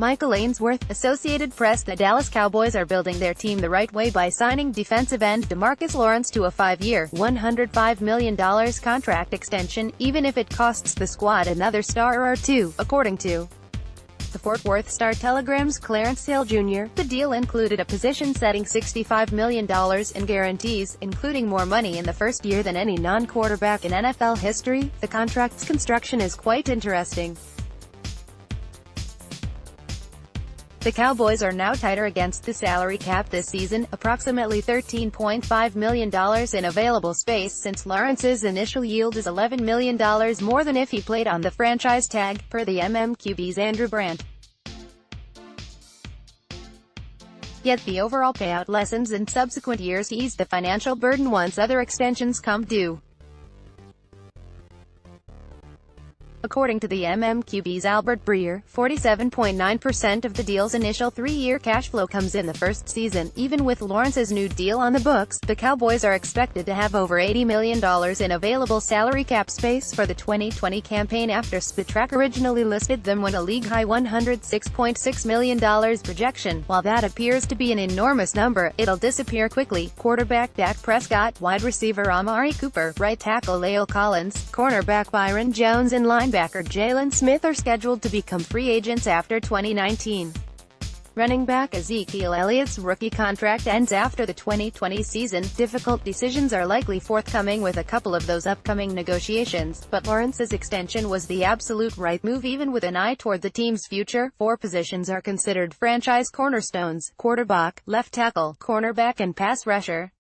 Michael Ainsworth, Associated Press. The Dallas Cowboys are building their team the right way by signing defensive end Demarcus Lawrence to a 5-year, $105 million contract extension, even if it costs the squad another star or two, according to the Fort Worth Star-Telegram's Clarence Hill Jr. The deal included a position-setting $65 million in guarantees, including more money in the first year than any non-quarterback in NFL history. The contract's construction is quite interesting. The Cowboys are now tighter against the salary cap this season, approximately $13.5 million in available space, since Lawrence's initial yield is $11 million more than if he played on the franchise tag, per the MMQB's Andrew Brandt. Yet the overall payout lessens in subsequent years to ease the financial burden once other extensions come due. According to the MMQB's Albert Breer, 47.9% of the deal's initial 3-year cash flow comes in the first season. Even with Lawrence's new deal on the books, the Cowboys are expected to have over $80 million in available salary cap space for the 2020 campaign after Spotrac originally listed them with a league-high $106.6 million projection. While that appears to be an enormous number, it'll disappear quickly. Quarterback Dak Prescott, wide receiver Amari Cooper, right tackle La'el Collins, cornerback Byron Jones and linebacker Jalen Smith are scheduled to become free agents after 2019. Running back Ezekiel Elliott's rookie contract ends after the 2020 season. Difficult decisions are likely forthcoming with a couple of those upcoming negotiations, but Lawrence's extension was the absolute right move even with an eye toward the team's future. 4 positions are considered franchise cornerstones: quarterback, left tackle, cornerback and pass rusher.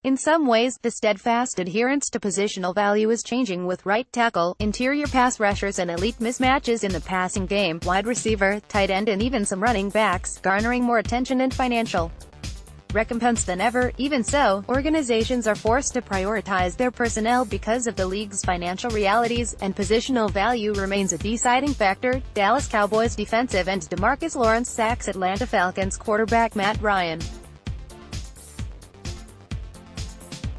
In some ways, the steadfast adherence to positional value is changing, with right tackle, interior pass rushers and elite mismatches in the passing game, wide receiver, tight end and even some running backs, garnering more attention and financial recompense than ever. Even so, organizations are forced to prioritize their personnel because of the league's financial realities, and positional value remains a deciding factor. Dallas Cowboys defensive end Demarcus Lawrence sacks Atlanta Falcons quarterback Matt Ryan.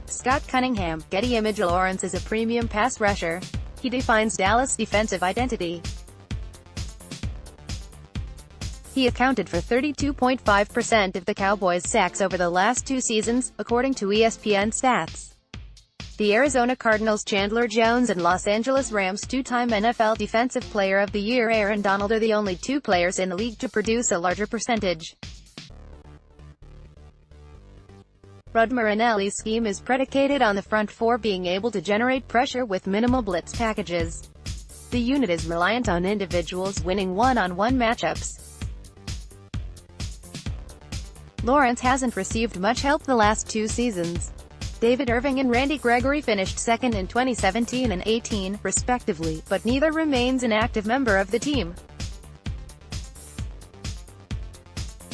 Scott Cunningham, Getty Image. Lawrence is a premium pass rusher. He defines Dallas' defensive identity. He accounted for 32.5% of the Cowboys' sacks over the last 2 seasons, according to ESPN stats. The Arizona Cardinals' Chandler Jones and Los Angeles Rams' 2-time NFL Defensive Player of the Year Aaron Donald are the only 2 players in the league to produce a larger percentage. Rod Marinelli's scheme is predicated on the front 4 being able to generate pressure with minimal blitz packages. The unit is reliant on individuals winning one-on-one matchups. Lawrence hasn't received much help the last 2 seasons. David Irving and Randy Gregory finished second in 2017 and 18, respectively, but neither remains an active member of the team.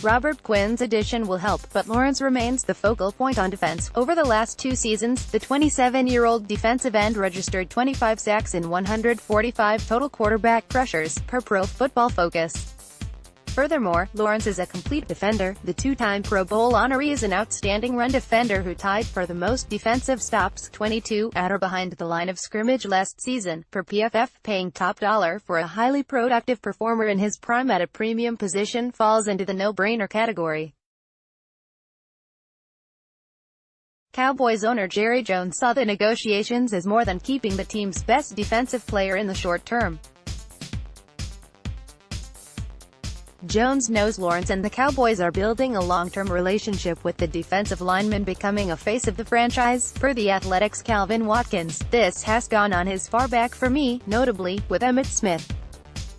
Robert Quinn's addition will help, but Lawrence remains the focal point on defense. Over the last 2 seasons, the 27-year-old defensive end registered 25 sacks in 145 total quarterback pressures, per Pro Football Focus. Furthermore, Lawrence is a complete defender. The 2-time Pro Bowl honoree is an outstanding run defender who tied for the most defensive stops, 22, at or behind the line of scrimmage last season, per PFF. Paying top dollar for a highly productive performer in his prime at a premium position falls into the no-brainer category. Cowboys owner Jerry Jones saw the negotiations as more than keeping the team's best defensive player in the short term. Jones knows Lawrence and the Cowboys are building a long-term relationship with the defensive lineman becoming a face of the franchise, per The Athletic's Calvin Watkins. This has gone on as far back for me, notably, with Emmitt Smith.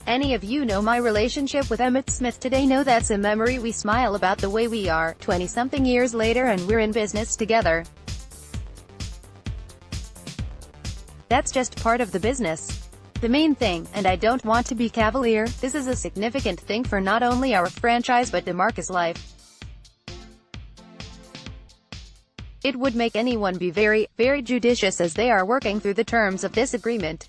Any of you know my relationship with Emmitt Smith today know that's a memory we smile about the way we are, 20-something years later, and we're in business together. That's just part of the business. The main thing, and I don't want to be cavalier, this is a significant thing for not only our franchise but Demarcus' life. It would make anyone be very, very judicious as they are working through the terms of this agreement.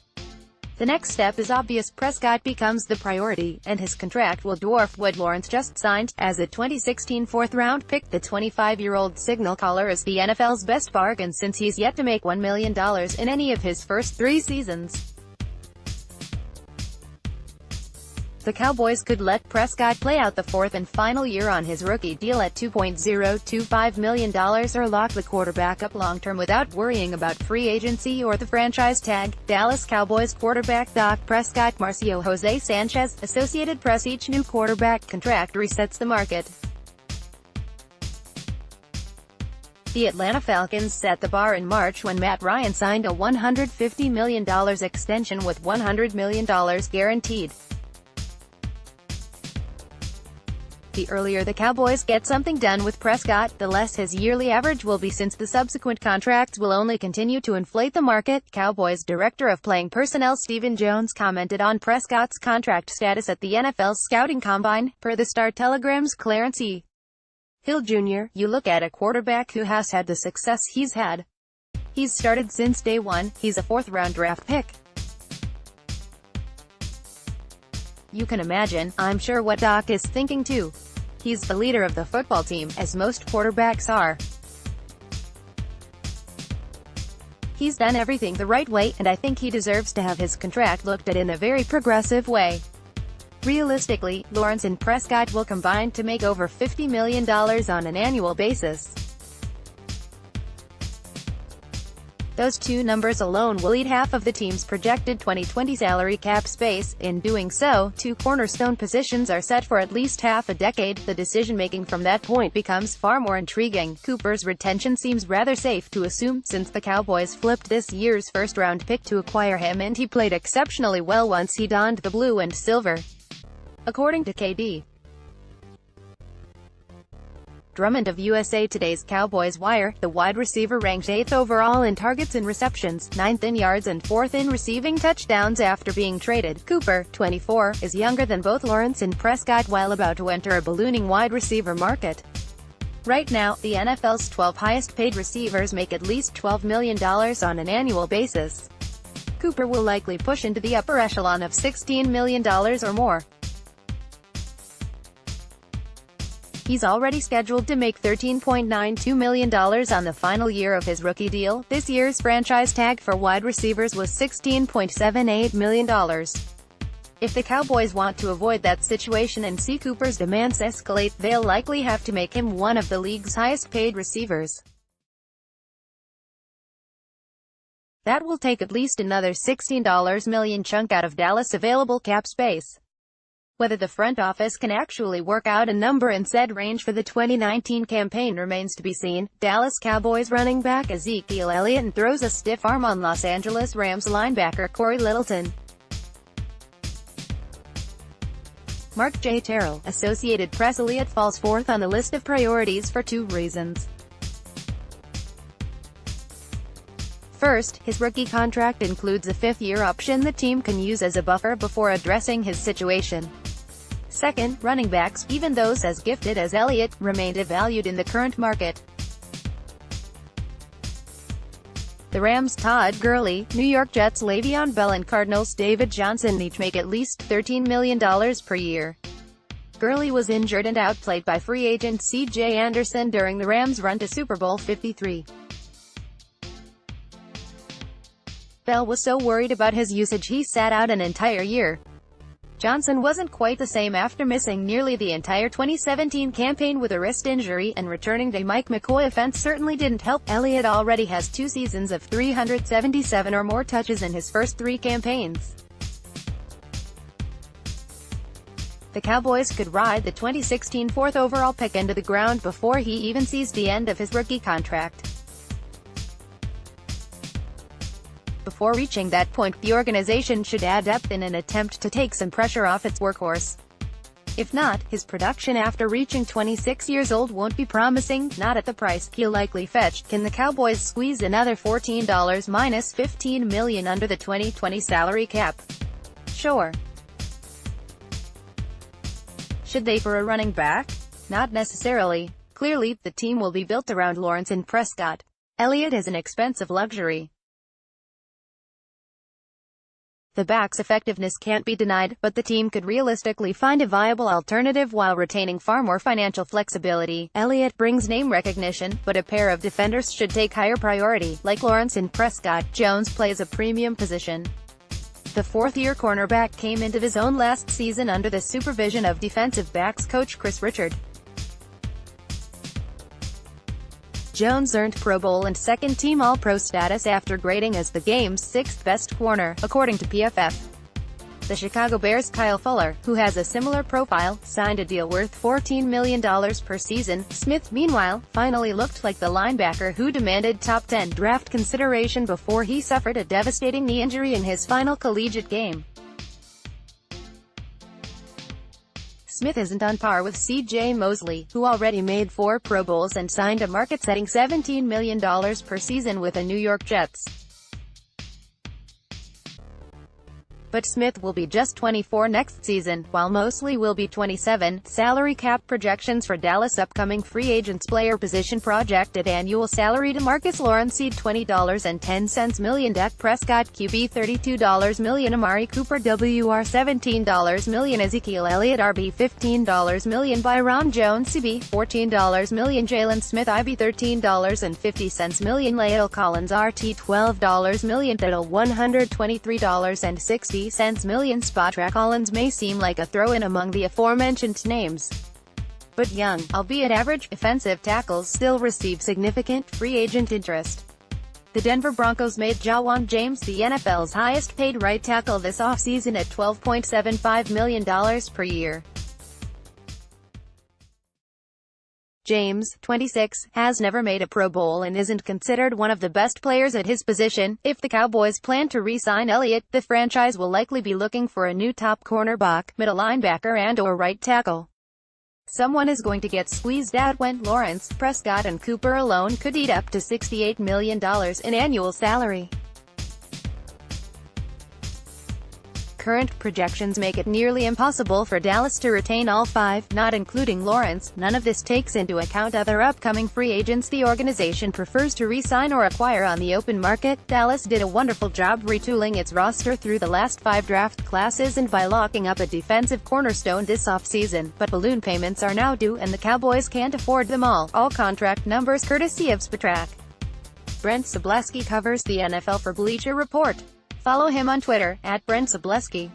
The next step is obvious. Prescott becomes the priority, and his contract will dwarf what Lawrence just signed. As a 2016 4th-round pick, the 25-year-old signal caller is the NFL's best bargain since he's yet to make $1 million in any of his first 3 seasons. the Cowboys could let Prescott play out the fourth and final year on his rookie deal at $2.025 million or lock the quarterback up long-term without worrying about free agency or the franchise tag. Dallas Cowboys quarterback Dak Prescott. Marcio Jose Sanchez, Associated Press. Each new quarterback contract resets the market. The Atlanta Falcons set the bar in March when Matt Ryan signed a $150 million extension with $100 million guaranteed. The earlier the Cowboys get something done with Prescott, the less his yearly average will be, since the subsequent contracts will only continue to inflate the market. Cowboys Director of Playing Personnel Stephen Jones commented on Prescott's contract status at the NFL's Scouting Combine, per the Star-Telegram's Clarence E. Hill Jr. You look at a quarterback who has had the success he's had. He's started since day one, he's a fourth-round draft pick. You can imagine, I'm sure, what Doc is thinking too. He's the leader of the football team, as most quarterbacks are. He's done everything the right way, and I think he deserves to have his contract looked at in a very progressive way. Realistically, Lawrence and Prescott will combine to make over $50 million on an annual basis. Those two numbers alone will eat half of the team's projected 2020 salary cap space. In doing so, two cornerstone positions are set for at least half a decade. The decision-making from that point becomes far more intriguing. Cooper's retention seems rather safe to assume, since the Cowboys flipped this year's first-round pick to acquire him, and he played exceptionally well once he donned the blue and silver. According to KD Drummond of USA Today's Cowboys Wire, the wide receiver ranked 8th overall in targets and receptions, 9th in yards and 4th in receiving touchdowns after being traded. Cooper, 24, is younger than both Lawrence and Prescott, while about to enter a ballooning wide receiver market. Right now, the NFL's 12 highest-paid receivers make at least $12 million on an annual basis. Cooper will likely push into the upper echelon of $16 million or more. He's already scheduled to make $13.92 million on the final year of his rookie deal. This year's franchise tag for wide receivers was $16.78 million. If the Cowboys want to avoid that situation and see Cooper's demands escalate, they'll likely have to make him one of the league's highest-paid receivers. That will take at least another $16 million chunk out of Dallas' available cap space. Whether the front office can actually work out a number in said range for the 2019 campaign remains to be seen. Dallas Cowboys running back Ezekiel Elliott throws a stiff arm on Los Angeles Rams linebacker Corey Littleton. Mark J. Terrell, Associated Press. Elliott falls fourth on the list of priorities for two reasons. First, his rookie contract includes a fifth-year option the team can use as a buffer before addressing his situation. Second, running backs, even those as gifted as Elliott, remain devalued in the current market. The Rams' Todd Gurley, New York Jets' Le'Veon Bell and Cardinals' David Johnson each make at least $13 million per year. Gurley was injured and outplayed by free agent C.J. Anderson during the Rams' run to Super Bowl 53. Bell was so worried about his usage he sat out an entire year. Johnson wasn't quite the same after missing nearly the entire 2017 campaign with a wrist injury, and returning to Mike McCoy offense certainly didn't help. Elliott already has 2 seasons of 377 or more touches in his first 3 campaigns. The Cowboys could ride the 2016 4th overall pick into the ground before he even sees the end of his rookie contract. Before reaching that point, the organization should add depth in an attempt to take some pressure off its workhorse. If not, his production after reaching 26 years old won't be promising, not at the price he'll likely fetch. Can the Cowboys squeeze another $14 minus $15 million under the 2020 salary cap? Sure. Should they for a running back? Not necessarily. Clearly, the team will be built around Lawrence and Prescott. Elliott is an expensive luxury. The back's effectiveness can't be denied, but the team could realistically find a viable alternative while retaining far more financial flexibility. Elliott brings name recognition, but a pair of defenders should take higher priority. Like Lawrence and Prescott, Jones plays a premium position. The fourth-year cornerback came into his own last season under the supervision of defensive backs coach Chris Richard. Jones earned Pro Bowl and second-team All-Pro status after grading as the game's sixth-best corner, according to PFF. The Chicago Bears' Kyle Fuller, who has a similar profile, signed a deal worth $14 million per season. Smith, meanwhile, finally looked like the linebacker who demanded top-10 draft consideration before he suffered a devastating knee injury in his final collegiate game. Smith isn't on par with C.J. Mosley, who already made 4 Pro Bowls and signed a market-setting $17 million per season with the New York Jets. But Smith will be just 24 next season, while Mosley will be 27. Salary cap projections for Dallas' upcoming free agents player position projected annual salary: Demarcus Lawrence $20.10 million, Dak Prescott QB $32 million, Amari Cooper WR $17 million, Ezekiel Elliott RB $15 million, Byron Jones CB $14 million, Jalen Smith IB $13.50 million, La'el Collins RT $12 million, total $123.60 million. Spotrac: Collins may seem like a throw-in among the aforementioned names, but young, albeit average, offensive tackles still receive significant free agent interest. The Denver Broncos made Jawan James the NFL's highest-paid right tackle this offseason at $12.75 million per year. James, 26, has never made a Pro Bowl and isn't considered one of the best players at his position. If the Cowboys plan to re-sign Elliott, the franchise will likely be looking for a new top cornerback, middle linebacker and/or right tackle. Someone is going to get squeezed out when Lawrence, Prescott and Cooper alone could eat up to $68 million in annual salary. Current projections make it nearly impossible for Dallas to retain all 5, not including Lawrence. None of this takes into account other upcoming free agents the organization prefers to re-sign or acquire on the open market. Dallas did a wonderful job retooling its roster through the last 5 draft classes and by locking up a defensive cornerstone this offseason, but balloon payments are now due and the Cowboys can't afford them all. All contract numbers courtesy of Spotrac. Brent Sobleski covers the NFL for Bleacher Report. Follow him on Twitter, @BrentSobleski.